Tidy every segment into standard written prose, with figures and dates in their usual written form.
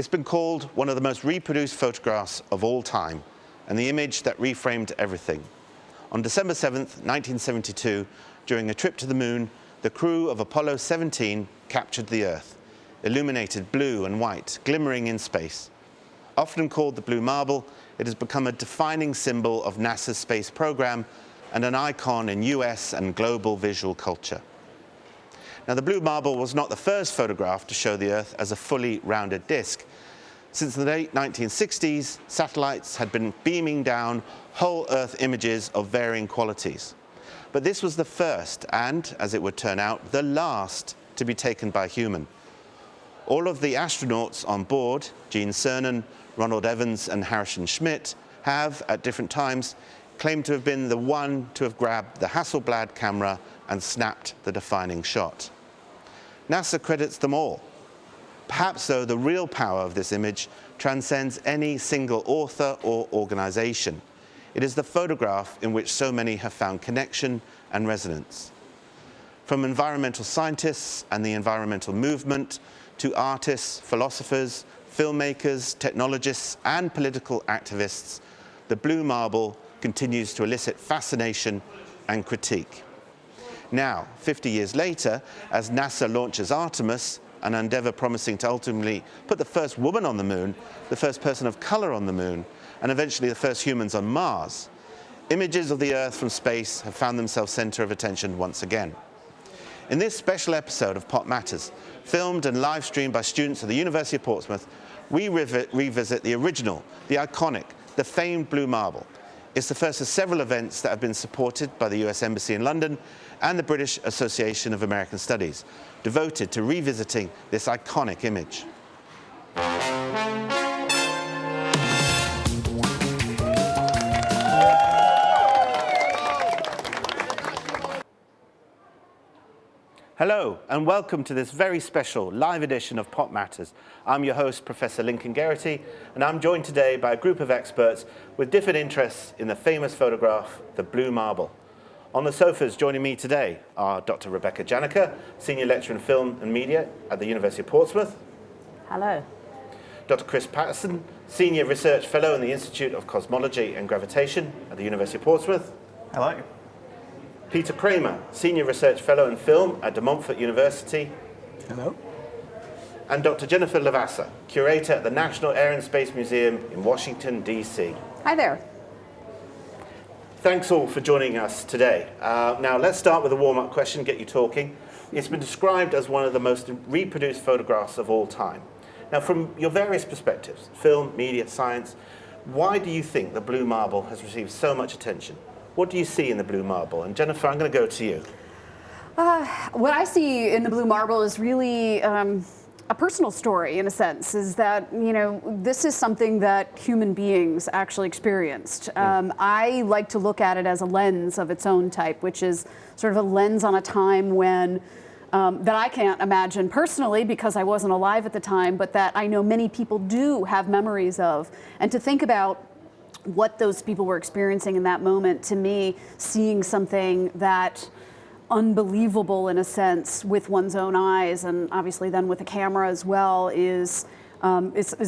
It's been called one of the most reproduced photographs of all time, and the image that reframed everything. On December 7th, 1972, during a trip to the moon, the crew of Apollo 17 captured the Earth, illuminated blue and white, glimmering in space. Often called the blue marble, it has become a defining symbol of NASA's space program and an icon in US and global visual culture. Now, the blue marble was not the first photograph to show the Earth as a fully rounded disk. Since the late 1960s, satellites had been beaming down whole Earth images of varying qualities. But this was the first and, as it would turn out, the last to be taken by a human. All of the astronauts on board, Gene Cernan, Ronald Evans and Harrison Schmitt, have, at different times, claimed to have been the one to have grabbed the Hasselblad camera and snapped the defining shot. NASA credits them all. Perhaps, though, the real power of this image transcends any single author or organization. It is the photograph in which so many have found connection and resonance. From environmental scientists and the environmental movement to artists, philosophers, filmmakers, technologists, and political activists, the blue marble continues to elicit fascination and critique. Now, 50 years later, as NASA launches Artemis, an endeavor promising to ultimately put the first woman on the moon, the first person of color on the moon, and eventually the first humans on Mars, images of the Earth from space have found themselves center of attention once again. In this special episode of Pop Matters, filmed and live streamed by students at the University of Portsmouth, we revisit the original, the iconic, the famed blue marble. It's the first of several events that have been supported by the US Embassy in London and the British Association of American Studies, devoted to revisiting this iconic image. Hello, and welcome to this very special live edition of Pop Matters. I'm your host, Professor Lincoln Geraghty, and I'm joined today by a group of experts with different interests in the famous photograph, the blue marble. On the sofas joining me today are Dr. Rebecca Janicker, Senior Lecturer in Film and Media at the University of Portsmouth. Hello. Dr. Chris Pattison, Senior Research Fellow in the Institute of Cosmology and Gravitation at the University of Portsmouth. Hello. Peter Kramer, Senior Research Fellow in Film at the Montfort University. Hello. And Dr. Jennifer Levasseur, Curator at the National Air and Space Museum in Washington, D.C. Hi there. Thanks all for joining us today. Now let's start with a warm-up question, get you talking. It's been described as one of the most reproduced photographs of all time. Now, from your various perspectives, film, media, science, why do you think the blue marble has received so much attention? What do you see in the blue marble? And Jennifer, I'm going to go to you. What I see in the blue marble is really a personal story, in a sense, is that, you know, this is something that human beings actually experienced. I like to look at it as a lens of its own type, which is sort of a lens on a time when, that I can't imagine personally because I wasn't alive at the time, but that I know many people do have memories of. And to think about what those people were experiencing in that moment, to me, seeing something that unbelievable in a sense with one's own eyes, and obviously then with a camera as well, is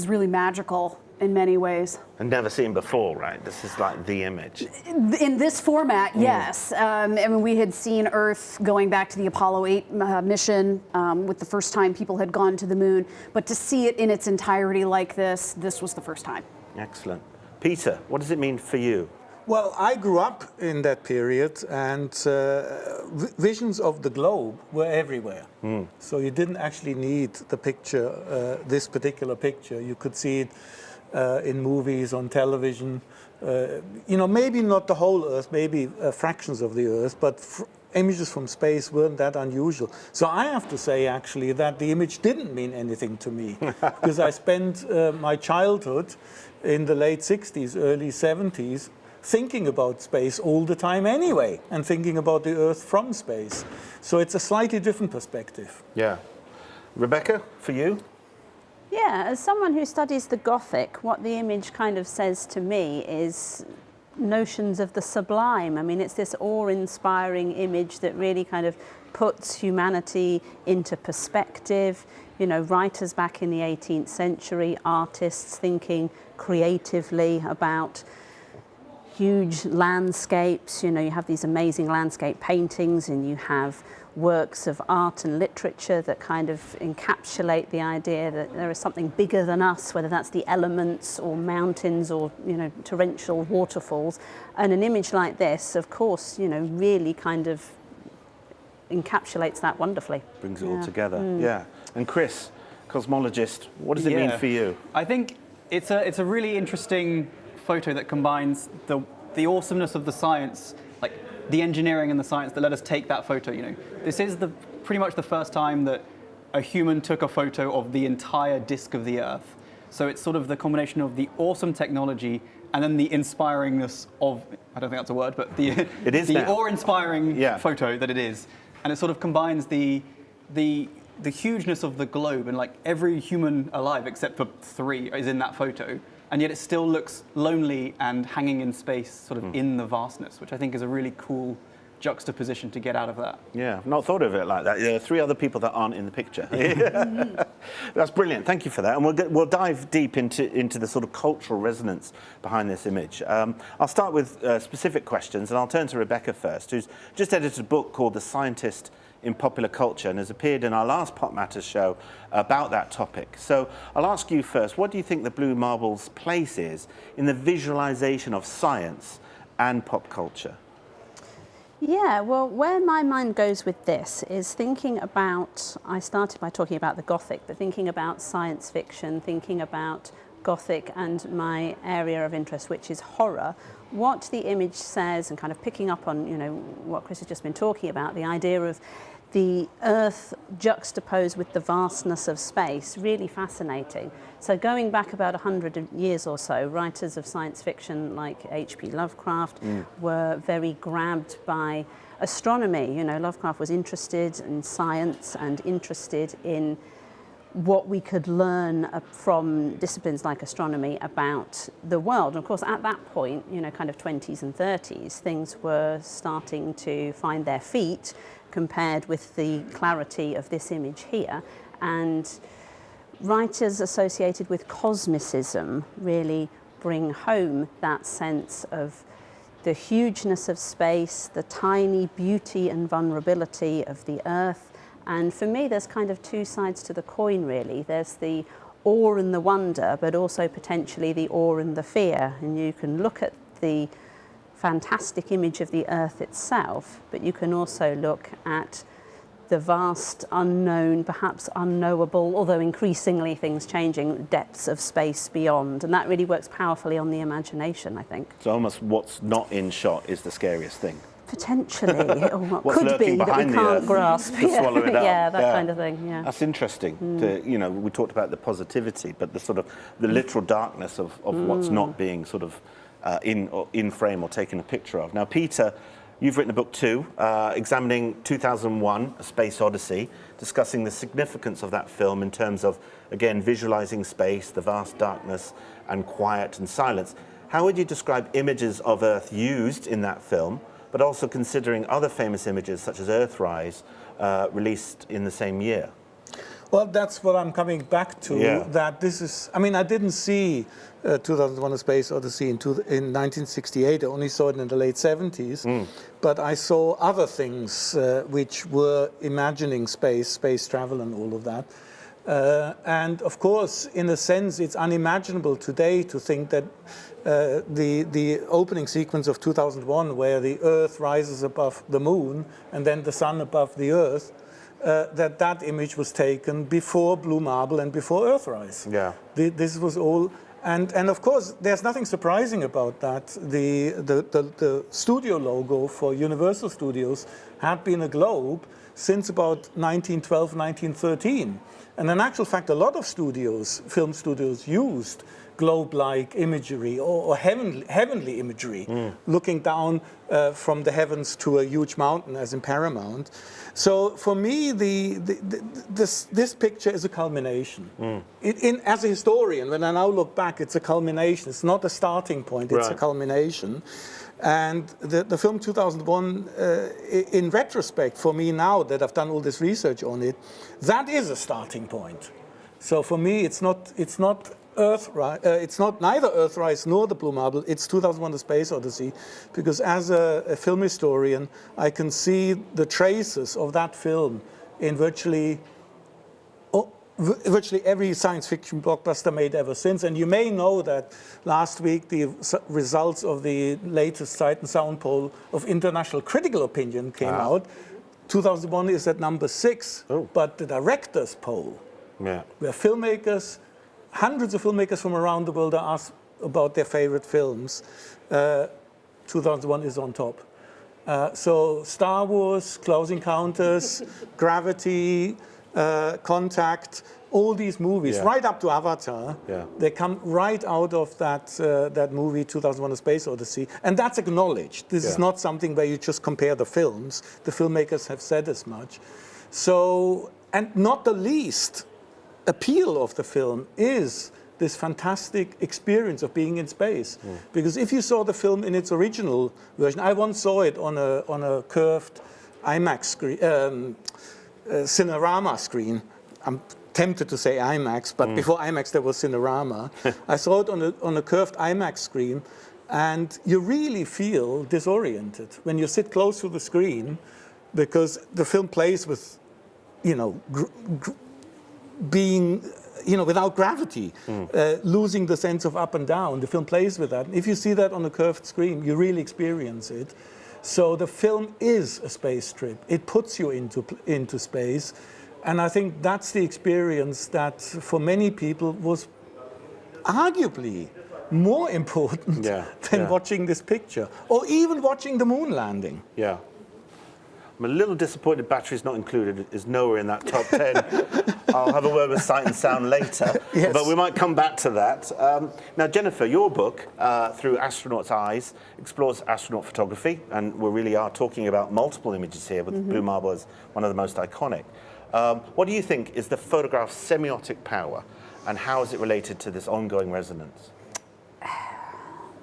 really magical in many ways. And never seen before, right? This is like the image. In this format, yes. I mean, we had seen Earth going back to the Apollo 8 mission with the first time people had gone to the moon, but to see it in its entirety like this was the first time. Excellent. Peter, what does it mean for you? Well, I grew up in that period, and visions of the globe were everywhere. So you didn't actually need the picture, this particular picture. You could see it in movies, on television. You know, maybe not the whole Earth, maybe fractions of the Earth, but images from space weren't that unusual. So I have to say, actually, that the image didn't mean anything to me, because I spent my childhood in the late 60s, early 70s, thinking about space all the time anyway, and thinking about the Earth from space. So it's a slightly different perspective. Yeah. Rebecca, for you? Yeah, as someone who studies the Gothic, what the image kind of says to me is notions of the sublime. I mean, it's this awe-inspiring image that really kind of puts humanity into perspective. You know, writers back in the 18th century, artists thinking creatively about huge landscapes. You know, you have these amazing landscape paintings, and you have works of art and literature that kind of encapsulate the idea that there is something bigger than us, whether that's the elements or mountains or, you know, torrential waterfalls. And an image like this, of course, you know, really kind of encapsulates that wonderfully. Brings it all together. Yeah. And Chris, cosmologist, what does it mean for you? I think it's a really interesting photo that combines the awesomeness of the science, like the engineering and the science that let us take that photo. You know, this is pretty much the first time that a human took a photo of the entire disk of the Earth. So it's sort of the combination of the awesome technology and then the inspiringness of, I don't think that's a word, but the awe-inspiring photo that it is. And it sort of combines the hugeness of the globe, and like every human alive except for 3 is in that photo. And yet it still looks lonely and hanging in space, sort of in the vastness, which I think is a really cool juxtaposition to get out of that. Yeah, I've not thought of it like that. There are 3 other people that aren't in the picture. That's brilliant. Thank you for that. And we'll dive deep into the sort of cultural resonance behind this image. I'll start with specific questions, and I'll turn to Rebecca first, who's just edited a book called The Scientist in Popular Culture and has appeared in our last Pop Matters show about that topic. So I'll ask you first, what do you think the Blue Marble's place is in the visualization of science and pop culture? Yeah, well, where my mind goes with this is thinking about, I started by talking about the Gothic, but thinking about science fiction, thinking about Gothic and my area of interest, which is horror, what the image says, and kind of picking up on, you know, what Chris has just been talking about, the idea of the Earth juxtaposed with the vastness of space, really fascinating. So going back about 100 years or so, writers of science fiction like H.P. Lovecraft were very grabbed by astronomy. You know, Lovecraft was interested in science and interested in what we could learn from disciplines like astronomy about the world. And of course, at that point, you know, kind of 20s and 30s, things were starting to find their feet compared with the clarity of this image here. And writers associated with cosmicism really bring home that sense of the hugeness of space, the tiny beauty and vulnerability of the Earth. And for me, there's kind of 2 sides to the coin, really. There's the awe and the wonder, but also potentially the awe and the fear. And you can look at the fantastic image of the Earth itself, but you can also look at the vast, unknown, perhaps unknowable, although increasingly things changing, depths of space beyond. And that really works powerfully on the imagination, I think. So almost what's not in shot is the scariest thing. Potentially, or what What's could be that we can't grasp. To swallow it up. Yeah, that kind of thing. Yeah, that's interesting. You know, we talked about the positivity, but the sort of the literal darkness of what's not being sort of in frame or taken a picture of. Now, Peter, you've written a book too, examining 2001: A Space Odyssey, discussing the significance of that film in terms of, again, visualizing space, the vast darkness and quiet and silence. How would you describe images of Earth used in that film, but also considering other famous images such as Earthrise, released in the same year? Well, that's what I'm coming back to, that this is, I mean, I didn't see 2001: A Space Odyssey in 1968, I only saw it in the late 70s, but I saw other things which were imagining space travel and all of that. And of course, in a sense, it's unimaginable today to think that the opening sequence of 2001, where the Earth rises above the moon and then the sun above the Earth, that image was taken before Blue Marble and before Earthrise. Yeah. This was all, and of course, there's nothing surprising about that. The studio logo for Universal Studios had been a globe since about 1912, 1913. And in actual fact, a lot of studios, film studios, used globe-like imagery or heavenly imagery, looking down from the heavens to a huge mountain, as in Paramount. So for me, this picture is a culmination. As a historian, when I now look back, it's a culmination. It's not a starting point, it's a culmination. And the film 2001, in retrospect, for me now that I've done all this research on it, that is a starting point. So for me, it's not Earthrise. It's not neither Earthrise nor The Blue Marble. It's 2001: The Space Odyssey, because as a film historian, I can see the traces of that film in virtually every science fiction blockbuster made ever since. And you may know that last week the results of the latest Sight and Sound poll of international critical opinion came out. 2001 is at number 6, but the directors poll, where filmmakers, hundreds of filmmakers from around the world are asked about their favorite films, 2001 is on top. So Star Wars, Close Encounters, Gravity, Contact, all these movies, right up to Avatar, they come right out of that movie 2001: A Space Odyssey, and that's acknowledged. This is not something where you just compare the films. The filmmakers have said as much. So, and not the least appeal of the film is this fantastic experience of being in space. Because if you saw the film in its original version, I once saw it on a curved IMAX screen, Cinerama screen. I'm tempted to say IMAX, but before IMAX there was Cinerama. I saw it on a curved IMAX screen, and you really feel disoriented when you sit close to the screen, because the film plays with, being, without gravity, losing the sense of up and down. The film plays with that. If you see that on a curved screen, you really experience it. So the film is a space trip. It puts you into space. And I think that's the experience that for many people was arguably more important than watching this picture, or even watching the moon landing. Yeah. I'm a little disappointed Battery's Not Included is nowhere in that top 10. I'll have a word with Sight and Sound later, but we might come back to that. Now, Jennifer, your book, Through Astronaut's Eyes, explores astronaut photography, and we really are talking about multiple images here, with Blue Marble as one of the most iconic. What do you think is the photograph's semiotic power, and how is it related to this ongoing resonance?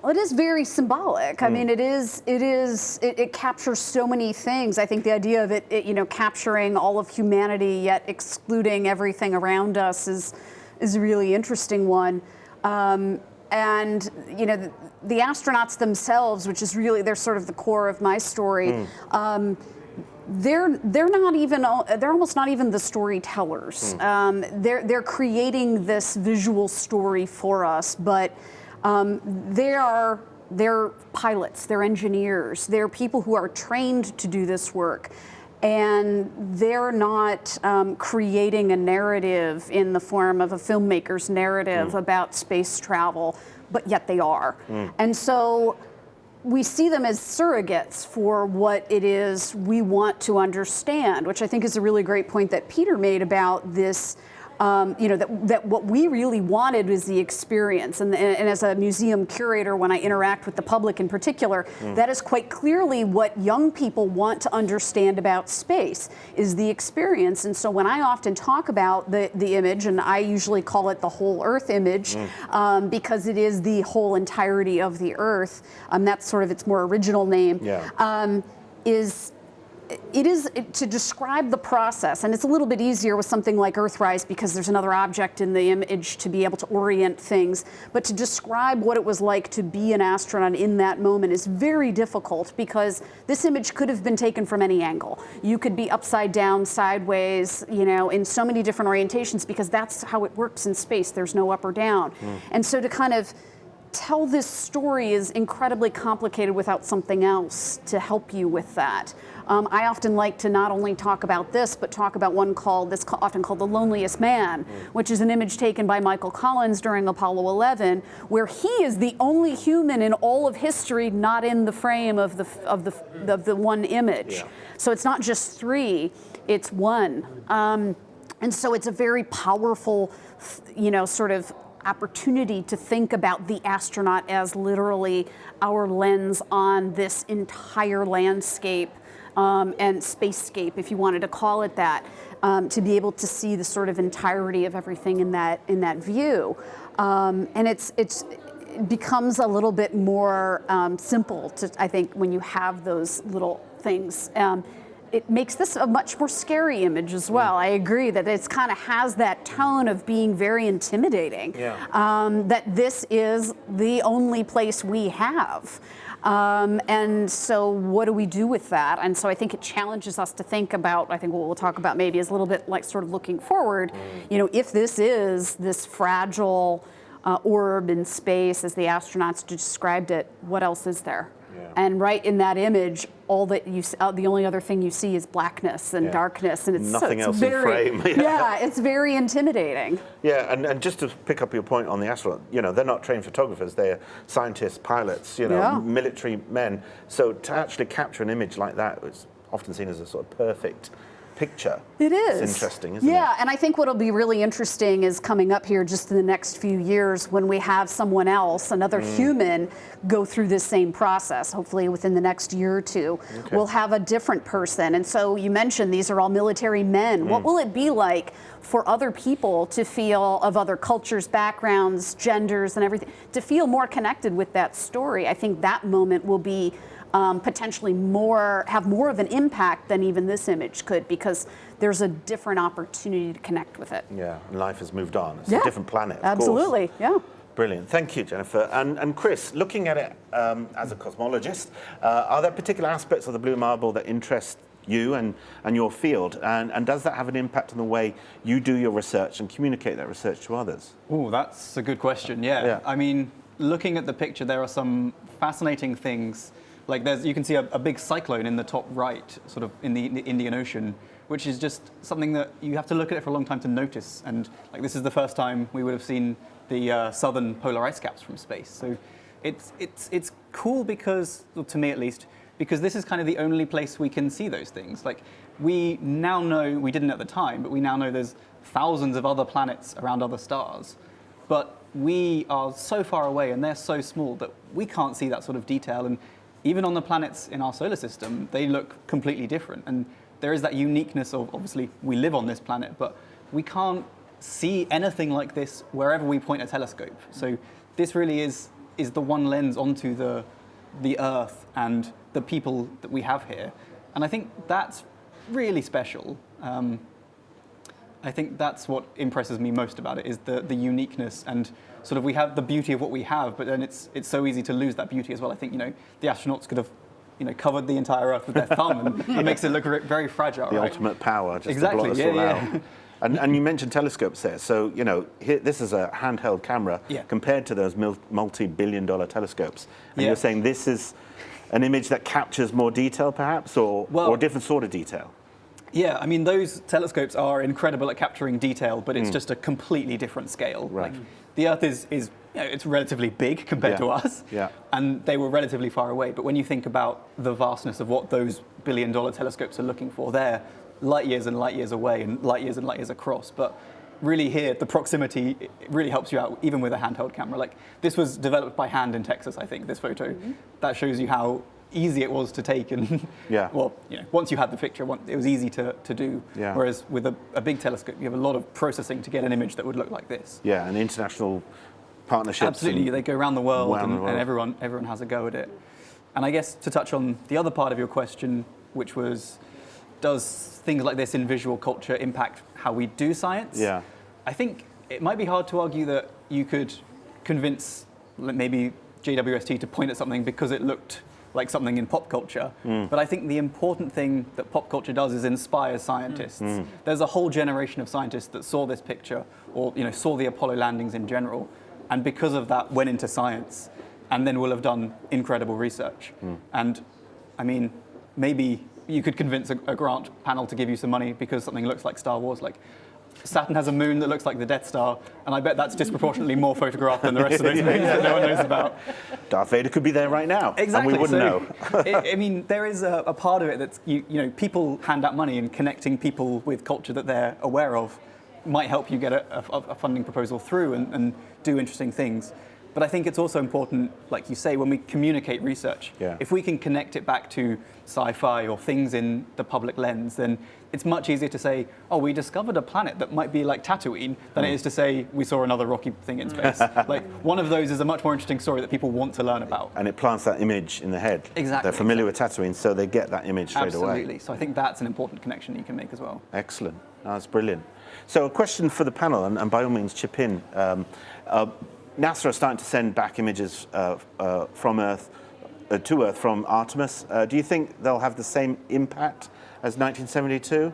Well, it is very symbolic. I mean, it captures so many things. I think the idea of it capturing all of humanity yet excluding everything around us is a really interesting one. And the astronauts themselves, which is really, they're sort of the core of my story. They're almost not even the storytellers. They're creating this visual story for us, but they're pilots, they're engineers, they're people who are trained to do this work, and they're not creating a narrative in the form of a filmmaker's narrative about space travel, but yet they are. And so we see them as surrogates for what it is we want to understand, which I think is a really great point that Peter made about this. That what we really wanted was the experience. And as a museum curator, when I interact with the public in particular, that is quite clearly what young people want to understand about space, is the experience. And so when I often talk about the image, and I usually call it the whole Earth image, because it is the whole entirety of the Earth, that's sort of its more original name, it is to describe the process, and it's a little bit easier with something like Earthrise because there's another object in the image to be able to orient things, but to describe what it was like to be an astronaut in that moment is very difficult, because this image could have been taken from any angle. You could be upside down, sideways, in so many different orientations, because that's how it works in space. There's no up or down. And so to kind of tell this story is incredibly complicated without something else to help you with that. I often like to not only talk about this, but talk about one often called The Loneliest Man, which is an image taken by Michael Collins during Apollo 11, where he is the only human in all of history not in the frame of the one image. So it's not just 3, it's 1. And so it's a very powerful, sort of opportunity to think about the astronaut as literally our lens on this entire landscape and spacescape, if you wanted to call it that, to be able to see the sort of entirety of everything in that view. And it becomes a little bit more simple to, I think, when you have those little things. It makes this a much more scary image as well. I agree that it's kind of has that tone of being very intimidating. That this is the only place we have. And so what do we do with that? And so I think it challenges us to think about, I think what we'll talk about maybe is a little bit like sort of looking forward, you know, if this is this fragile orb in space, as the astronauts described it, what else is there? And right in that image, all that you the only other thing you see is blackness and darkness, and it's nothing else very, in frame. It's very intimidating. Yeah, and just to pick up your point on the astronaut, you know, they're not trained photographers; they're scientists, pilots, you know, military men. So to actually capture an image like that is often seen as a sort of perfect picture. It is. It's interesting, isn't it? Yeah, and I think what'll be really interesting is coming up here just in the next few years when we have someone else, another human, go through this same process. Hopefully within the next year or two, we'll have a different person. And so you mentioned these are all military men. What will it be like for other people to feel, of other cultures, backgrounds, genders, and everything, to feel more connected with that story? I think that moment will be potentially have more of an impact than even this image could, because there's a different opportunity to connect with it. Yeah, and life has moved on. It's a different planet, of absolutely, course. Brilliant. Thank you, Jennifer. And Chris, looking at it as a cosmologist, are there particular aspects of the blue marble that interest you and your field? And does that have an impact on the way you do your research and communicate that research to others? Oh, that's a good question. Yeah. I mean, looking at the picture, there are some fascinating things. Like you can see a big cyclone in the top right, sort of in the Indian Ocean, which is just something that you have to look at it for a long time to notice. And like this is the first time we would have seen the southern polar ice caps from space. So it's cool because, well, to me at least, because this is kind of the only place we can see those things. Like we now know, we didn't at the time, but we now know there's thousands of other planets around other stars. But we are so far away and they're so small that we can't see that sort of detail. And even on the planets in our solar system, they look completely different. And there is that uniqueness of, obviously, we live on this planet, but we can't see anything like this wherever we point a telescope. So this really is the one lens onto the Earth and the people that we have here. And I think that's really special. I think that's what impresses me most about it, is the uniqueness, and sort of we have the beauty of what we have, but then it's so easy to lose that beauty as well. I think, you know, the astronauts could have, you know, covered the entire Earth with their thumb, and it makes it look very fragile. The right? ultimate power, just exactly. to blot us all out. And you mentioned telescopes there. So, you know, this is a handheld camera compared to those multi-billion-dollar telescopes. And you're saying this is an image that captures more detail, perhaps, or a different sort of detail? Yeah, I mean, those telescopes are incredible at capturing detail, but it's just a completely different scale. Right. Like, the Earth is you know, it's relatively big compared to us, and they were relatively far away. But when you think about the vastness of what those billion-dollar telescopes are looking for, they're light years and light years away and light years across. But really here, the proximity, it really helps you out, even with a handheld camera. Like, this was developed by hand in Texas, I think, this photo. That shows you how easy it was to take, and well, you know, once you had the picture, it was easy to do. Whereas with a big telescope, you have a lot of processing to get an image that would look like this. Yeah, and international partnerships. Absolutely, they go around the world, and everyone has a go at it. And I guess to touch on the other part of your question, which was, does things like this in visual culture impact how we do science? Yeah. I think it might be hard to argue that you could convince maybe JWST to point at something because it looked like something in pop culture. But I think the important thing that pop culture does is inspire scientists. There's a whole generation of scientists that saw this picture, or, you know, saw the Apollo landings in general, and because of that went into science, and then will have done incredible research. And I mean, maybe you could convince a grant panel to give you some money because something looks like Star Wars. Like, Saturn has a moon that looks like the Death Star, and I bet that's disproportionately more photographed than the rest of those moons that no one knows about. Darth Vader could be there right now, exactly. And we wouldn't know. I mean, there is a part of it that's, you know, people hand out money and connecting people with culture that they're aware of might help you get a funding proposal through and do interesting things. But I think it's also important, like you say, when we communicate research, if we can connect it back to sci-fi or things in the public lens, then it's much easier to say, oh, we discovered a planet that might be like Tatooine, than it is to say, we saw another rocky thing in space. Like, one of those is a much more interesting story that people want to learn about. And it plants that image in the head. Exactly. They're familiar with Tatooine, so they get that image straight away. Absolutely. So I think that's an important connection you can make as well. Excellent. That's brilliant. So a question for the panel, and by all means chip in. NASA are starting to send back images from Earth to Earth from Artemis. Do you think they'll have the same impact as 1972?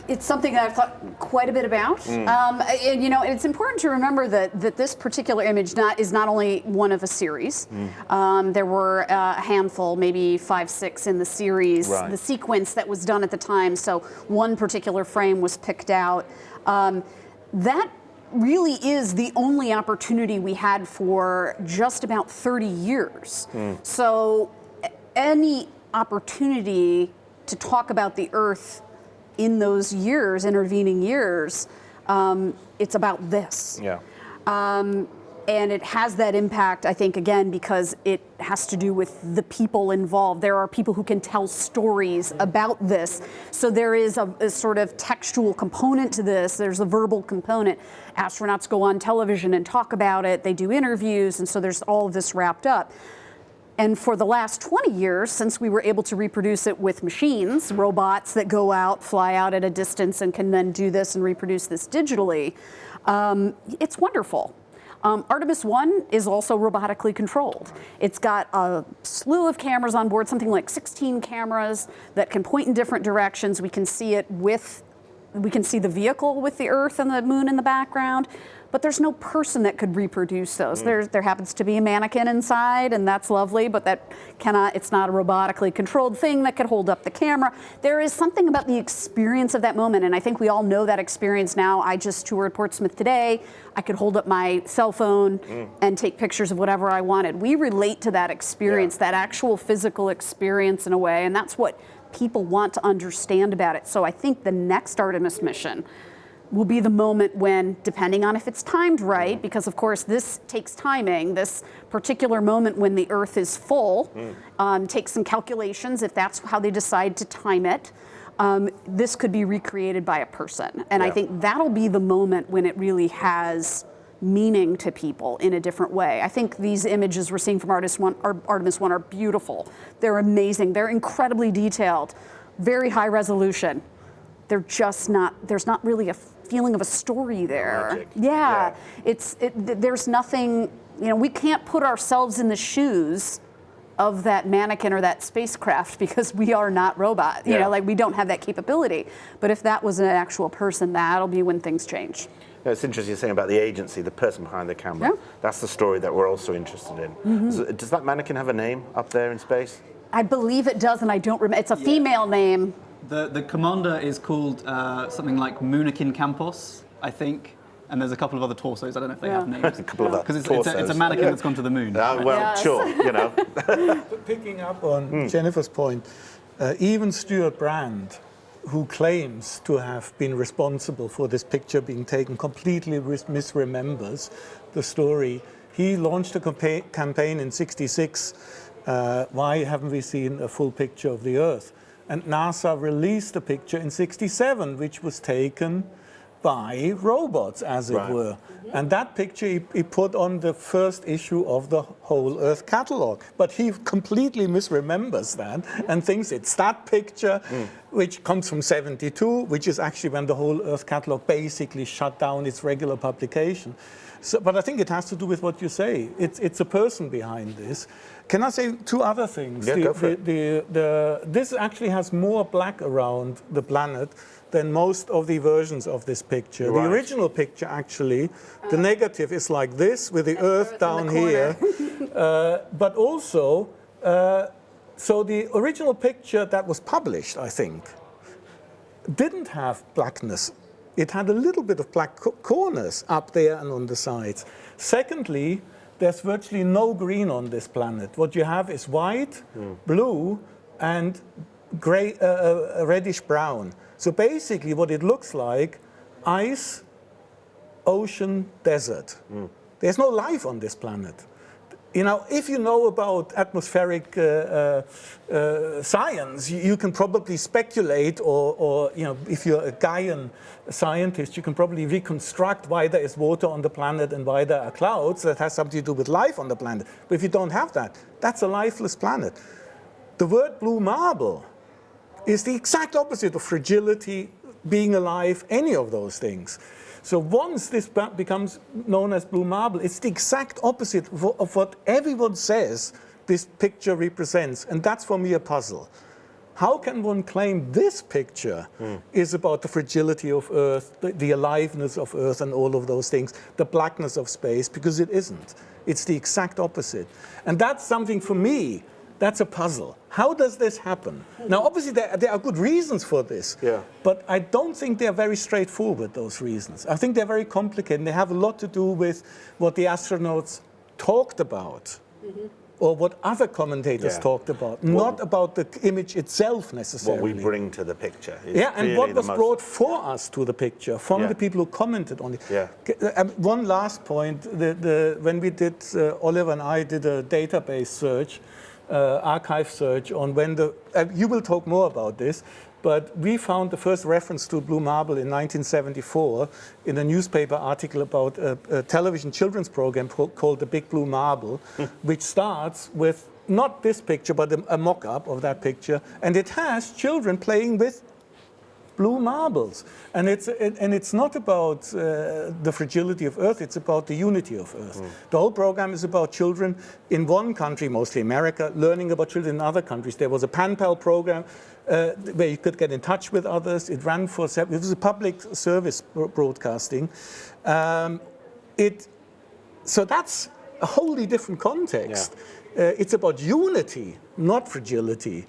It's something that I've thought quite a bit about. And, you know, it's important to remember that this particular image is not only one of a series. There were a handful, maybe 5, 6 in the series, the sequence that was done at the time. So one particular frame was picked out. That really is the only opportunity we had for just about 30 years. So any opportunity to talk about the Earth in those years, intervening years, it's about this. And it has that impact, I think, again, because it has to do with the people involved. There are people who can tell stories about this. So there is a sort of textual component to this. There's a verbal component. Astronauts go on television and talk about it. They do interviews, and so there's all of this wrapped up. And for the last 20 years, since we were able to reproduce it with machines, robots that go out, fly out at a distance and can then do this and reproduce this digitally, it's wonderful. Artemis 1 is also robotically controlled. It's got a slew of cameras on board, something like 16 cameras that can point in different directions. We can see it we can see the vehicle with the Earth and the Moon in the background, but there's no person that could reproduce those. There happens to be a mannequin inside, and that's lovely, but it's not a robotically controlled thing that could hold up the camera. There is something about the experience of that moment, and I think we all know that experience now. I just toured Portsmouth today. I could hold up my cell phone and take pictures of whatever I wanted. We relate to that experience, that actual physical experience in a way, and that's what people want to understand about it. So I think the next Artemis mission will be the moment when, depending on if it's timed right, because of course this takes timing, this particular moment when the Earth is full takes some calculations if that's how they decide to time it. This could be recreated by a person. And I think that'll be the moment when it really has meaning to people in a different way. I think these images we're seeing from Artemis 1 are beautiful. They're amazing. They're incredibly detailed, very high resolution. They're just not, there's not really a feeling of a story there. There's nothing, you know, we can't put ourselves in the shoes of that mannequin or that spacecraft because we are not robot. You know, like we don't have that capability. But if that was an actual person, that'll be when things change. It's interesting you're saying about the agency, the person behind the camera. That's the story that we're also interested in. So does that mannequin have a name up there in space? I believe it does, and I don't remember. It's a female name. The commander is called something like Munikin Campos, I think. And there's a couple of other torsos. I don't know if they have names. A couple of other Because torsos. it's a mannequin that's gone to the moon. Sure, you know. Picking up on Jennifer's point, even Stuart Brand, who claims to have been responsible for this picture being taken, completely misremembers the story. He launched a campaign in '66. Why haven't we seen a full picture of the Earth? And NASA released a picture in '67, which was taken by robots, as it were. And that picture he put on the first issue of the Whole Earth catalog. But he completely misremembers that and thinks it's that picture, which comes from '72, which is actually when the Whole Earth catalog basically shut down its regular publication. So, but I think it has to do with what you say. It's a person behind this. Can I say 2 other things? Yeah, go for it. This actually has more black around the planet than most of the versions of this picture. Right. The original picture, actually, the negative is like this, with the Earth down here. But also, so the original picture that was published, I think, didn't have blackness. It had a little bit of black corners up there and on the sides. Secondly, there's virtually no green on this planet. What you have is white, blue, and gray, reddish brown. So basically what it looks like, ice, ocean, desert. There's no life on this planet. You know, if you know about atmospheric science, you can probably speculate, or you know, if you're a Gaian scientist, you can probably reconstruct why there is water on the planet and why there are clouds. That has something to do with life on the planet. But if you don't have that, that's a lifeless planet. The word blue marble is the exact opposite of fragility, being alive, any of those things. So once this becomes known as blue marble, it's the exact opposite of what everyone says this picture represents. And that's for me a puzzle. How can one claim this picture is about the fragility of Earth, the aliveness of Earth and all of those things, the blackness of space? Because it isn't. It's the exact opposite. And that's something for me, that's a puzzle. How does this happen? Now, obviously, there are good reasons for this, but I don't think they're very straightforward, those reasons. I think they're very complicated, and they have a lot to do with what the astronauts talked about, or what other commentators talked about, not about the image itself necessarily. What we bring to the picture. And what was brought for us to the picture from the people who commented on it. One last point, when we did, Oliver and I did a database search, archive search on when you will talk more about this, but we found the first reference to blue marble in 1974 in a newspaper article about a television children's program called The Big Blue Marble, which starts with not this picture, but a mock-up of that picture, and it has children playing with blue marbles. And it's not about the fragility of Earth, it's about the unity of Earth. The whole program is about children in one country, mostly America, learning about children in other countries. There was a pen pal program where you could get in touch with others. It ran for it was a public service broadcasting. So that's a wholly different context. It's about unity, not fragility.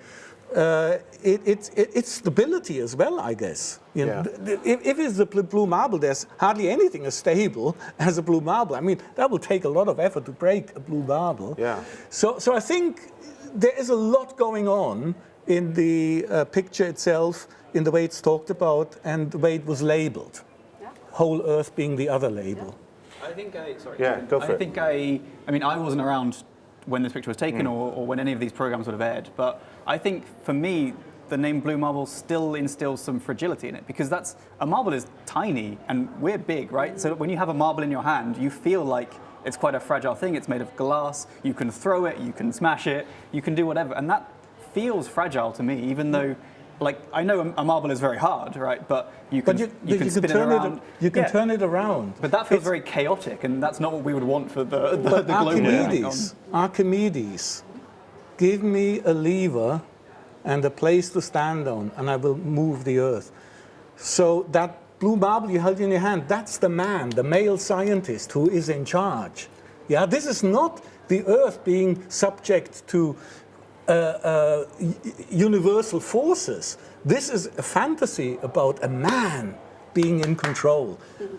It's stability as well, I guess. You know, if it's a blue marble, there's hardly anything as stable as a blue marble. I mean, that will take a lot of effort to break a blue marble. So I think there is a lot going on in the picture itself, in the way it's talked about, and the way it was labeled. Whole Earth being the other label. I think go for it. I mean, I wasn't around when this picture was taken or when any of these programs would have aired, but I think for me, the name blue marble still instills some fragility in it, because a marble is tiny and we're big, right? So when you have a marble in your hand, you feel like it's quite a fragile thing. It's made of glass. You can throw it, you can smash it, you can do whatever. And that feels fragile to me, even though, like, I know a marble is very hard, right? But you can spin it around. You can turn it around. But that feels very chaotic, and that's not what we would want for the global. Archimedes, give me a lever and a place to stand on, and I will move the Earth. So that blue marble you held in your hand, that's the man, the male scientist who is in charge. Yeah, this is not the Earth being subject to universal forces. This is a fantasy about a man being in control.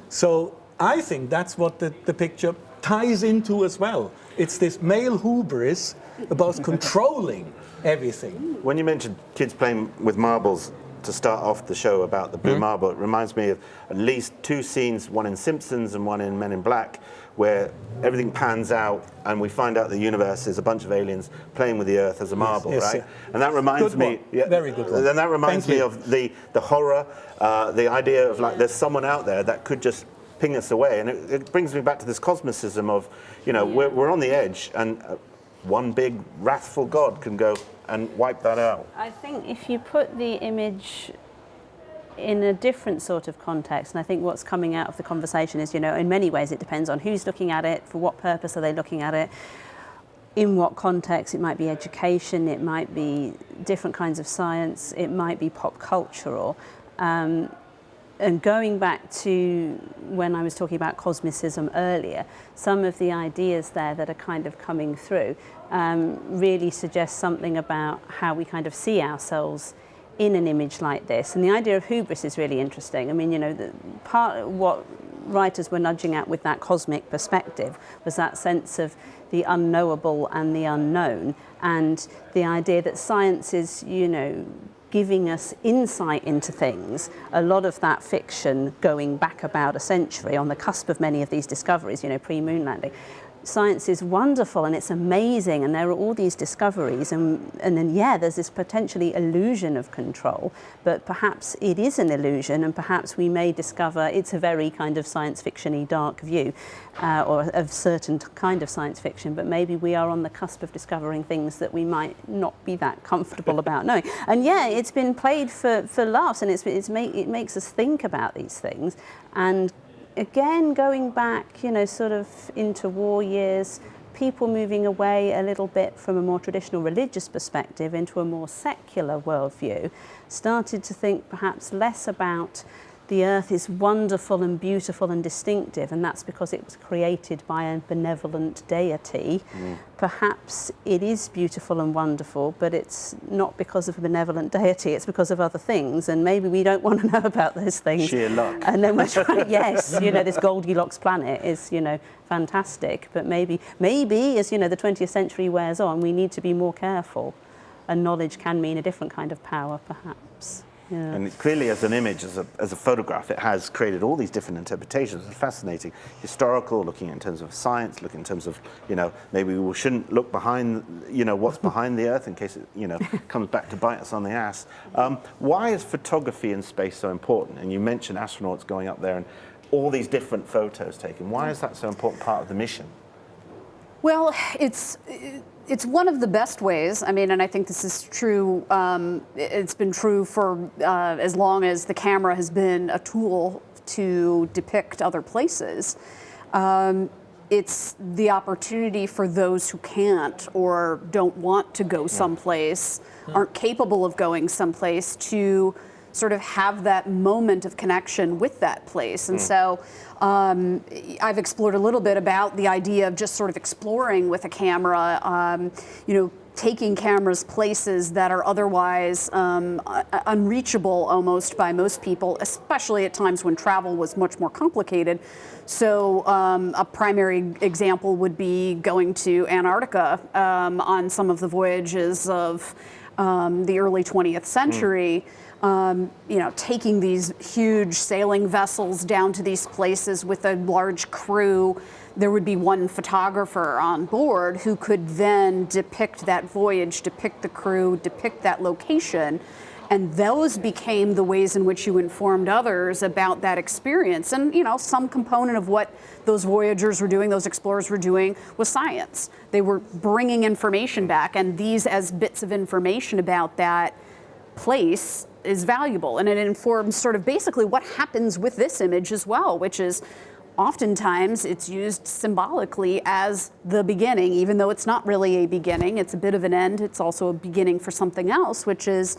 So I think that's what the picture ties into as well. It's this male hubris about controlling everything. When you mentioned kids playing with marbles to start off the show about the blue marble, it reminds me of at least two scenes, one in Simpsons and one in Men in Black, where everything pans out and we find out the universe is a bunch of aliens playing with the Earth as a marble, right? Yeah. And that reminds me, very good one. And that reminds me of the horror, the idea of like there's someone out there that could just ping us away, and it brings me back to this cosmicism of, you know, we're on the edge, and one big wrathful God can go and wipe that out. I think if you put the image in a different sort of context, and I think what's coming out of the conversation is, you know, in many ways it depends on who's looking at it, for what purpose are they looking at it, in what context. It might be education, it might be different kinds of science, it might be pop cultural. And going back to when I was talking about cosmicism earlier, some of the ideas there that are kind of coming through really suggest something about how we kind of see ourselves in an image like this. And the idea of hubris is really interesting. I mean, you know, part of what writers were nudging at with that cosmic perspective was that sense of the unknowable and the unknown, and the idea that science is, you know, giving us insight into things. A lot of that fiction going back about a century on the cusp of many of these discoveries, you know, pre-moon landing. Science is wonderful and it's amazing, and there are all these discoveries, and then yeah, there's this potentially illusion of control, but perhaps it is an illusion, and perhaps we may discover it's a very kind of science fiction-y dark view, or a certain kind of science fiction, but maybe we are on the cusp of discovering things that we might not be that comfortable about knowing. And yeah, it's been played for laughs, and it makes us think about these things. And again, going back, you know, sort of into war years, people moving away a little bit from a more traditional religious perspective into a more secular worldview, started to think perhaps less about the earth is wonderful and beautiful and distinctive, and that's because it was created by a benevolent deity. Perhaps it is beautiful and wonderful, but it's not because of a benevolent deity, it's because of other things, and maybe we don't want to know about those things. Sheer luck. And then we're trying, yes, you know, this Goldilocks planet is, you know, fantastic, but maybe as, you know, the 20th century wears on, we need to be more careful, and knowledge can mean a different kind of power, perhaps. Yeah. And clearly, as an image, as a photograph, it has created all these different interpretations. It's fascinating. Historical, looking in terms of science, looking in terms of, you know, maybe we shouldn't look behind, you know, what's behind the Earth in case it, you know, comes back to bite us on the ass. Why is photography in space so important? And you mentioned astronauts going up there and all these different photos taken. Why is that so important part of the mission? Well, it's one of the best ways. I mean, and I think this is true. It's been true for as long as the camera has been a tool to depict other places. It's the opportunity for those who can't or don't want to go someplace, aren't capable of going someplace, to sort of have that moment of connection with that place. And so I've explored a little bit about the idea of just sort of exploring with a camera, you know, taking cameras places that are otherwise unreachable almost by most people, especially at times when travel was much more complicated. So a primary example would be going to Antarctica on some of the voyages of the early 20th century. You know, taking these huge sailing vessels down to these places with a large crew. There would be one photographer on board who could then depict that voyage, depict the crew, depict that location. And those became the ways in which you informed others about that experience. And, you know, some component of what those voyagers were doing, those explorers were doing, was science. They were bringing information back, and these as bits of information about that place is valuable, and it informs sort of basically what happens with this image as well, which is oftentimes it's used symbolically as the beginning, even though it's not really a beginning, it's a bit of an end, it's also a beginning for something else, which is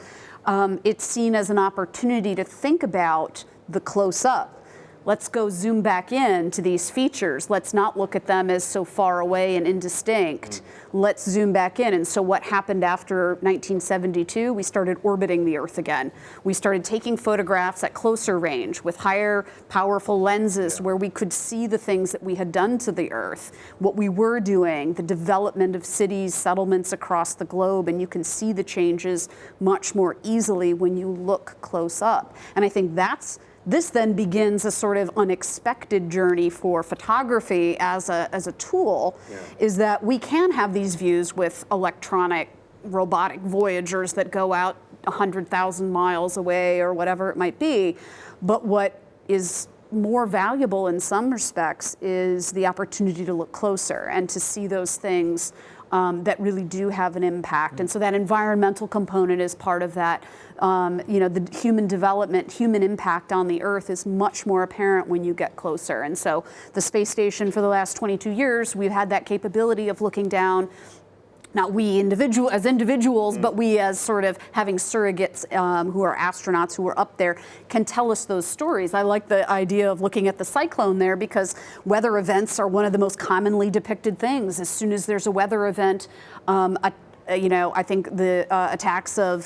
it's seen as an opportunity to think about the close-up. Let's go zoom back in to these features. Let's not look at them as so far away and indistinct. Let's zoom back in. And so what happened after 1972? We started orbiting the Earth again. We started taking photographs at closer range with higher powerful lenses where we could see the things that we had done to the Earth, what we were doing, the development of cities, settlements across the globe, and you can see the changes much more easily when you look close up. And I think this then begins a sort of unexpected journey for photography as a tool, is that we can have these views with electronic robotic voyagers that go out 100,000 miles away or whatever it might be. But what is more valuable in some respects is the opportunity to look closer and to see those things that really do have an impact. And so that environmental component is part of that. You know, the human development, human impact on the Earth is much more apparent when you get closer. And so the space station for the last 22 years, we've had that capability of looking down, not we as individuals, but we as sort of having surrogates who are astronauts who are up there can tell us those stories. I like the idea of looking at the cyclone there because weather events are one of the most commonly depicted things. As soon as there's a weather event, I think the attacks of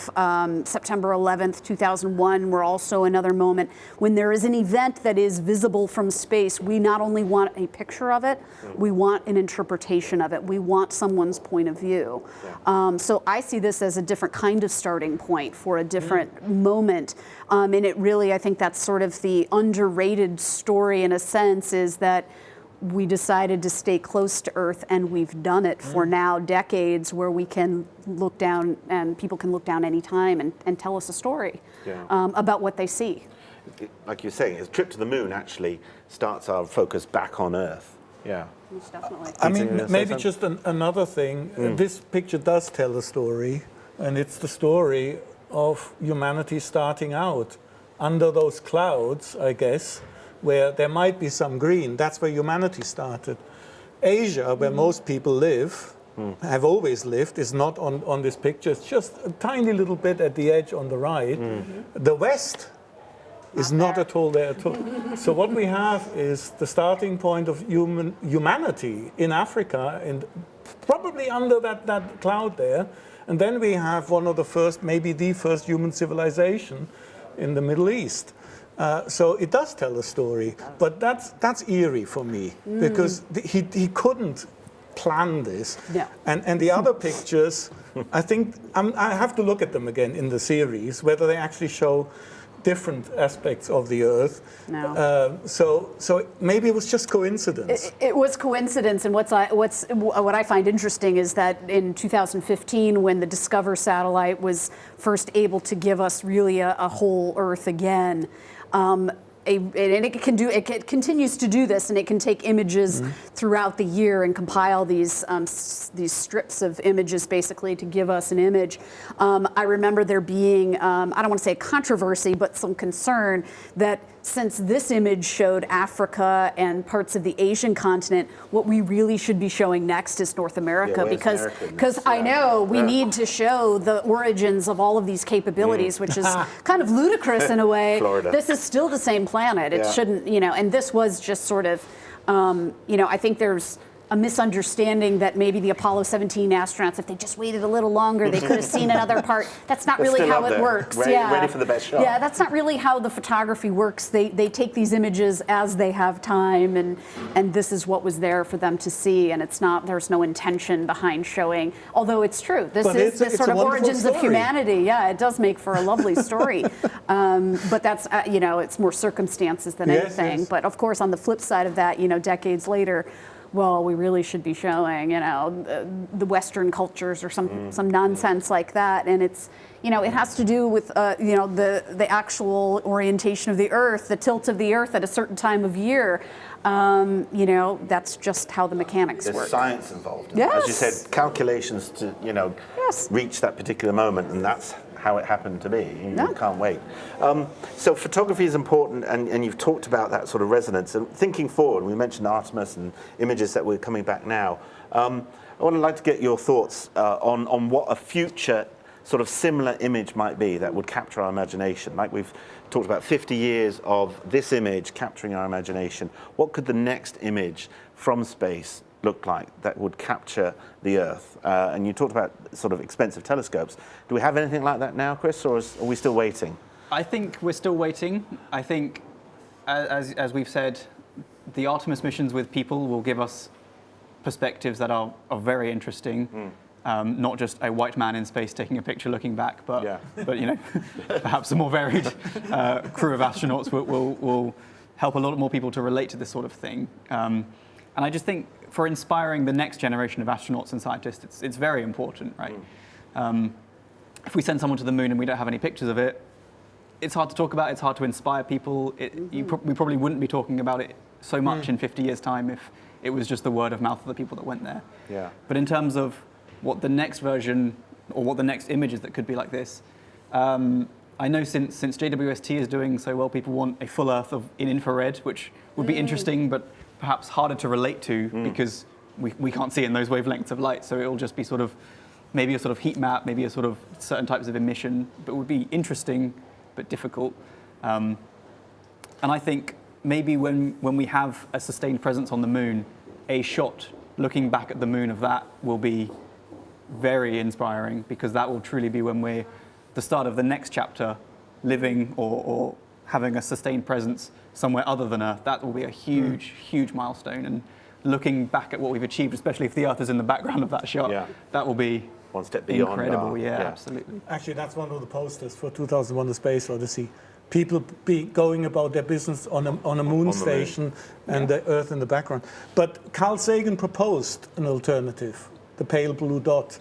September 11th, 2001 were also another moment when there is an event that is visible from space. We not only want a picture of it, we want an interpretation of it. We want someone's point of view. So I see this as a different kind of starting point for a different moment. And it really, I think that's sort of the underrated story in a sense, is that we decided to stay close to Earth, and we've done it for now decades, where we can look down and people can look down anytime and tell us a story about what they see. Like you're saying, a trip to the moon actually starts our focus back on Earth. Yeah. Most definitely. I mean, maybe just another thing. This picture does tell a story, and it's the story of humanity starting out under those clouds, I guess, where there might be some green. That's where humanity started. Asia, where most people live, have always lived, is not on this picture. It's just a tiny little bit at the edge on the right. The West is not at all there at all. So what we have is the starting point of humanity in Africa, and probably under that cloud there. And then we have one of the first, maybe the first human civilization in the Middle East. So it does tell a story, but that's eerie for me, because he couldn't plan this. Yeah. And the other pictures, I think I have to look at them again in the series, whether they actually show different aspects of the Earth. No. So maybe it was just coincidence. It was coincidence, and what I find interesting is that in 2015, when the Discover satellite was first able to give us really a whole Earth again, and it continues to do this, and it can take images throughout the year and compile these strips of images basically to give us an image. I remember there being, I don't want to say a controversy, but some concern that since this image showed Africa and parts of the Asian continent, what we really should be showing next is North America, because I know we need to show the origins of all of these capabilities, which is kind of ludicrous in a way. Florida. This is still the same planet. It shouldn't, and this was just sort of, I think there's a misunderstanding that maybe the Apollo 17 astronauts, if they just waited a little longer, they could have seen another part. That's not really how it works. Ready for the best shot. Yeah, that's not really how the photography works. They take these images as they have time, and this is what was there for them to see, and there's no intention behind showing, although it's true. This is the sort of origins of humanity. Yeah, it does make for a lovely story. But that's, it's more circumstances than anything. Yes. But of course, on the flip side of that, decades later, well, we really should be showing, the Western cultures or some nonsense like that. And it's, it has to do with, the actual orientation of the Earth, the tilt of the Earth at a certain time of year. That's just how the mechanics work. There's science involved. Yes. As you said, calculations to, reach that particular moment, and that's how it happened to be. You can't wait. So photography is important, and you've talked about that sort of resonance. And thinking forward, we mentioned Artemis and images that were coming back now. I would like to get your thoughts on what a future sort of similar image might be that would capture our imagination. Like we've talked about 50 years of this image capturing our imagination. What could the next image from space look like that would capture the Earth? And you talked about sort of expensive telescopes. Do we have anything like that now, Chris, or are we still waiting? I think we're still waiting. I think, as we've said, the Artemis missions with people will give us perspectives that are very interesting. Not just a white man in space taking a picture looking back, but perhaps a more varied crew of astronauts will help a lot more people to relate to this sort of thing. And I just think for inspiring the next generation of astronauts and scientists, it's very important, right? If we send someone to the moon and we don't have any pictures of it, it's hard to talk about, it's hard to inspire people. We probably wouldn't be talking about it so much in 50 years' time if it was just the word of mouth of the people that went there. Yeah. But in terms of what the next version or what the next images that could be like this, I know since JWST is doing so well, people want a full Earth in infrared, which would be interesting, but perhaps harder to relate to because we can't see in those wavelengths of light. So it'll just be sort of maybe a sort of heat map, maybe a sort of certain types of emission, but it would be interesting but difficult. And I think maybe when we have a sustained presence on the moon, a shot looking back at the moon of that will be very inspiring, because that will truly be when we're the start of the next chapter, living or having a sustained presence somewhere other than Earth. That will be a huge, huge milestone. And looking back at what we've achieved, especially if the Earth is in the background of that shot, that will be one step beyond. Incredible, absolutely. Actually, that's one of the posters for 2001: A Space Odyssey. People going about their business on a moon station and the Earth in the background. But Carl Sagan proposed an alternative, the pale blue dot.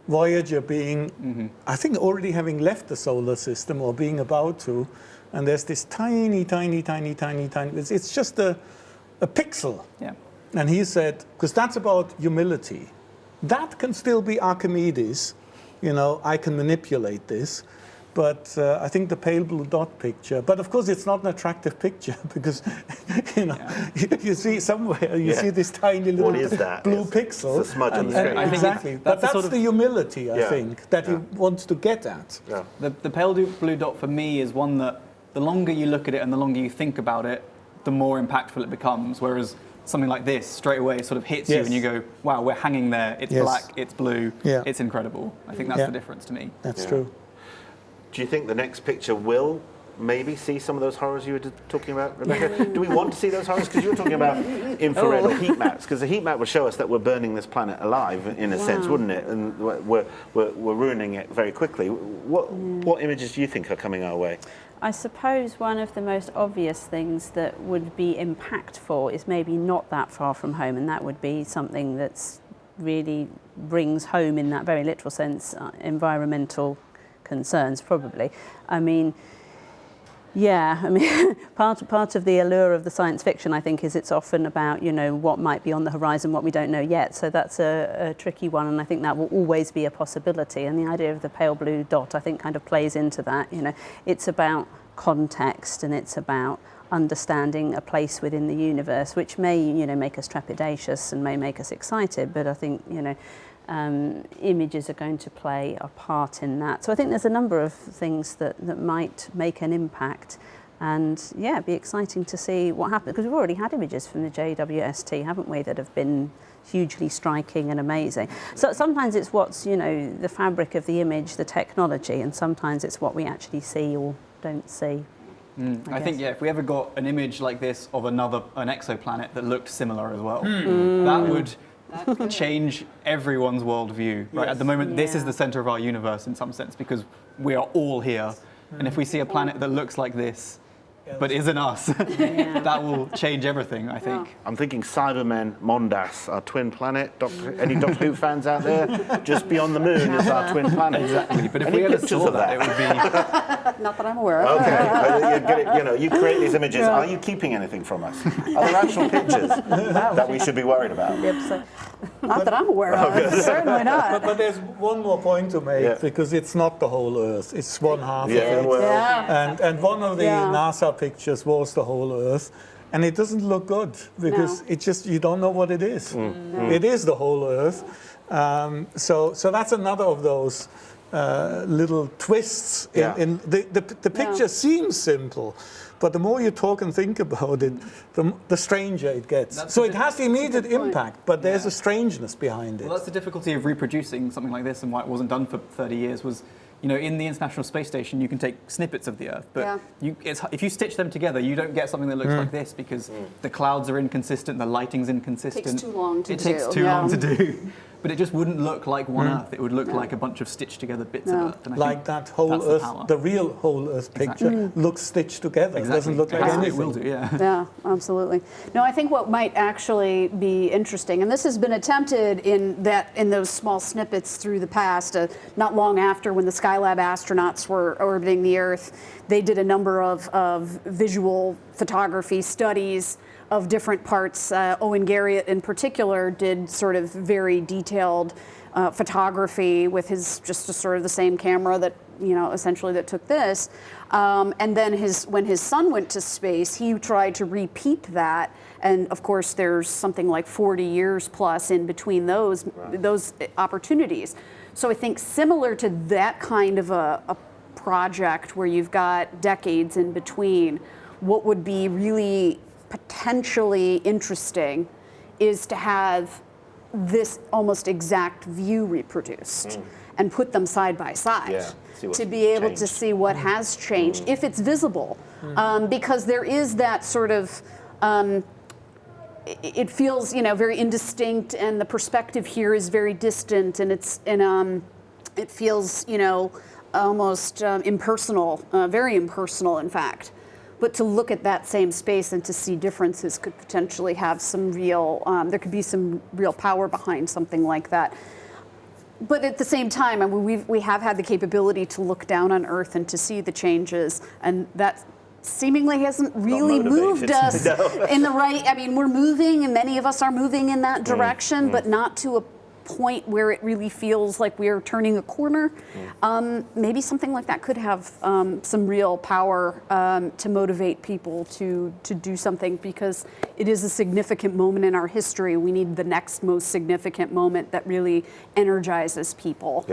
Voyager being, I think, already having left the solar system or being about to, and there's this tiny, it's just a pixel. Yeah. And he said, because that's about humility. That can still be Archimedes, I can manipulate this. But I think the pale blue dot picture, but of course it's not an attractive picture because, you see somewhere, you see this tiny little blue pixel. It's a smudge on the screen. Exactly, but that's the humility, I think, that he wants to get at. Yeah. The pale blue dot for me is one that the longer you look at it and the longer you think about it, the more impactful it becomes, whereas something like this straight away sort of hits you and you go, wow, we're hanging there, it's black, it's blue, it's incredible. I think that's the difference to me. That's true. Do you think the next picture will maybe see some of those horrors you were talking about, Rebecca? Do we want to see those horrors? Because you were talking about infrared or heat maps, because the heat map would show us that we're burning this planet alive, in a sense, wouldn't it? And we're ruining it very quickly. What images do you think are coming our way? I suppose one of the most obvious things that would be impactful is maybe not that far from home, and that would be something that's really brings home, in that very literal sense, environmental concerns, probably. Part of the allure of the science fiction, I think, is it's often about, what might be on the horizon, what we don't know yet. So that's a tricky one, and I think that will always be a possibility. And the idea of the pale blue dot, I think, kind of plays into that. It's about context, and it's about understanding a place within the universe, which may, make us trepidatious and may make us excited. But I think, images are going to play a part in that. So I think there's a number of things that might make an impact, and it'd be exciting to see what happens, because we've already had images from the JWST, haven't we, that have been hugely striking and amazing. So sometimes it's what's, the fabric of the image, the technology, and sometimes it's what we actually see or don't see. I think, if we ever got an image like this of an exoplanet that looked similar as well, that would change everyone's worldview. Right? At the moment, this is the center of our universe in some sense, because we are all here. And if we see a planet that looks like this, but isn't us, that will change everything, I think. I'm thinking Cybermen, Mondas, our twin planet. Any Doctor Who fans out there? Just beyond the moon is our twin planet. Exactly. But if we ever saw that, it would be... Not that I'm aware of. Okay. You create these images. Are you keeping anything from us? Are there actual pictures that we should be worried about? Not that I'm aware of. Certainly not. But there's one more point to make, because it's not the whole Earth. It's one half of it. Well. And one of the NASA pictures was the whole Earth, and it doesn't look good, because it just, you don't know what it is. It is the whole Earth. So that's another of those little twists. In the picture seems simple, but the more you talk and think about it, the stranger it gets. So it has the immediate impact, but there's a strangeness behind it. Well, that's the difficulty of reproducing something like this, and why it wasn't done for 30 years was, in the International Space Station, you can take snippets of the Earth, but if you stitch them together, you don't get something that looks like this, because the clouds are inconsistent, the lighting's inconsistent. It takes too long to do. It takes too long to do. But it just wouldn't look like one Earth. It would look like a bunch of stitched together bits of Earth. And like that whole Earth, the real whole Earth picture looks stitched together. It doesn't look like anything. It will do, Yeah, absolutely. No, I think what might actually be interesting, and this has been attempted in those small snippets through the past, not long after when the Skylab astronauts were orbiting the Earth, they did a number of visual photography studies of different parts. Owen Garriott in particular did sort of very detailed photography with just sort of the same camera that, essentially that took this. And then when his son went to space, he tried to repeat that. And of course, there's something like 40 years plus in between those opportunities. So I think similar to that kind of a project where you've got decades in between, what would be really potentially interesting is to have this almost exact view reproduced and put them side by side to be able to see what has changed, if it's visible. Because there is that sort of, it feels, very indistinct, and the perspective here is very distant, and it feels, almost impersonal, very impersonal, in fact. But to look at that same space and to see differences could potentially have some real, there could be some real power behind something like that. But at the same time, I mean, we have had the capability to look down on Earth and to see the changes, and that seemingly hasn't really moved us in the right, I mean, we're moving, and many of us are moving in that direction, but not to a point where it really feels like we're turning a corner. Maybe something like that could have some real power to motivate people to do something, because it is a significant moment in our history. We need the next most significant moment that really energizes people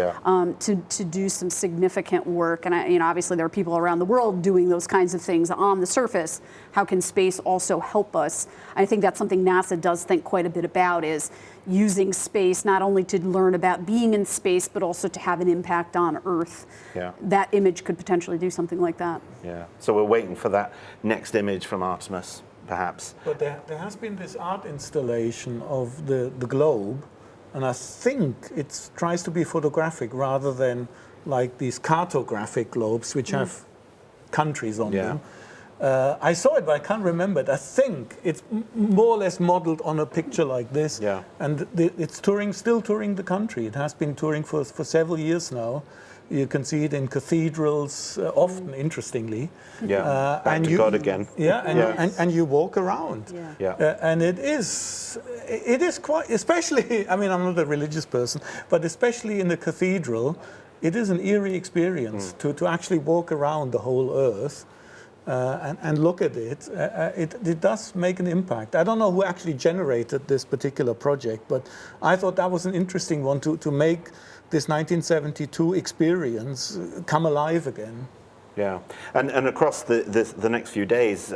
to do some significant work. And obviously there are people around the world doing those kinds of things on the surface. How can space also help us? I think that's something NASA does think quite a bit about, is using space not only to learn about being in space, but also to have an impact on Earth. That image could potentially do something like that. So we're waiting for that next image from Artemis, perhaps. But there has been this art installation of the globe, and I think it tries to be photographic rather than like these cartographic globes, which have countries on them. I saw it, but I can't remember it. I think it's more or less modeled on a picture like this. And it's still touring the country. It has been touring for several years now. You can see it in cathedrals, often, interestingly. Back to God again. And you walk around. And it is quite, especially, I mean, I'm not a religious person, but especially in the cathedral, it is an eerie experience to actually walk around the whole Earth. And look at it. It does make an impact. I don't know who actually generated this particular project, but I thought that was an interesting one to make this 1972 experience come alive again. And across the next few days,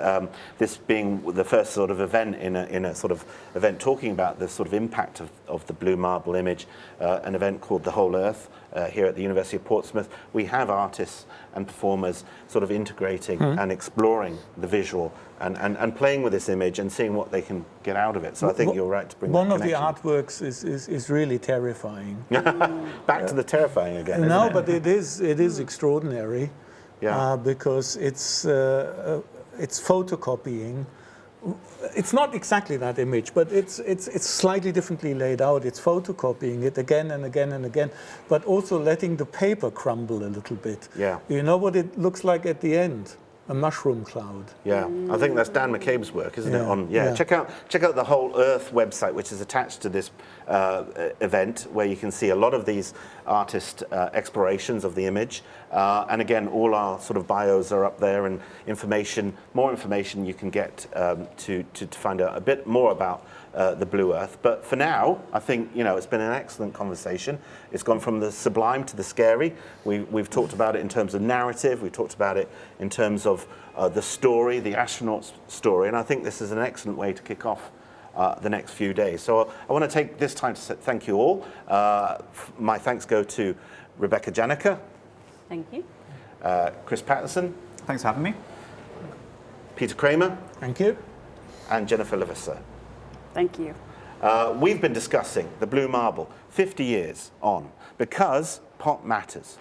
this being the first sort of event in a sort of event talking about the sort of impact of the blue marble image, an event called The Whole Earth here at the University of Portsmouth, we have artists and performers sort of integrating and exploring the visual and playing with this image and seeing what they can get out of it. So I think you're right to bring one that of the artworks is really terrifying. Back to the terrifying again. No, isn't but it is extraordinary. Because it's photocopying. It's not exactly that image, but it's slightly differently laid out. It's photocopying it again and again and again, but also letting the paper crumble a little bit. You know what it looks like at the end? A mushroom cloud. I think that's Dan McCabe's work, isn't it? Check out the Whole Earth website, which is attached to this event, where you can see a lot of these artist explorations of the image. And again, all our sort of bios are up there, and more information you can get to find out a bit more about the blue Earth. But for now, I think it's been an excellent conversation. It's gone from the sublime to the scary. We've talked about it in terms of narrative. We've talked about it in terms of the story, the astronaut's story. And I think this is an excellent way to kick off the next few days. So I want to take this time to thank you all. My thanks go to Rebecca Janicker. Thank you. Chris Pattison. Thanks for having me. Peter Kramer. Thank you. And Jennifer Levasseur. Thank you. We've been discussing the blue marble 50 years on, because pop matters.